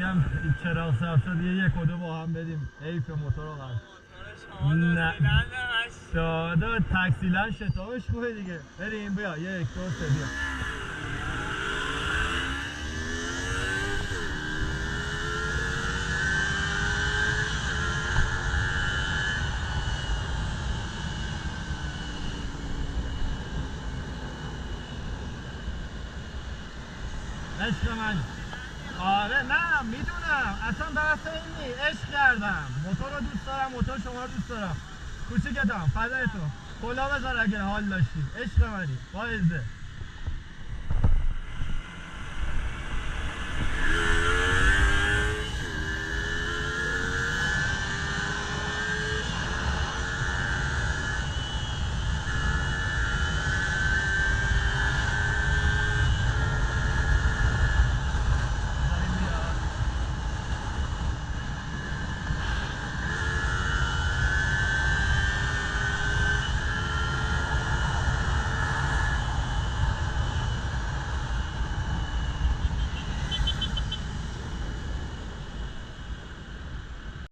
هم چراغ صاف شد یک و دو با هم بدیم حیف موتور رو نه دادا تکسیلن شتابش خوبه دیگه. بریم بیا 1 2 3 بیا. عشق من آره نه میدونم اصلا بحث این نیست. عشق کردم موتور رو دوست دارم، موتور شما رو دوست دارم. کوچیکتم فدای تو کلا بذار اگه حال داشتی. عشق منی با عزت.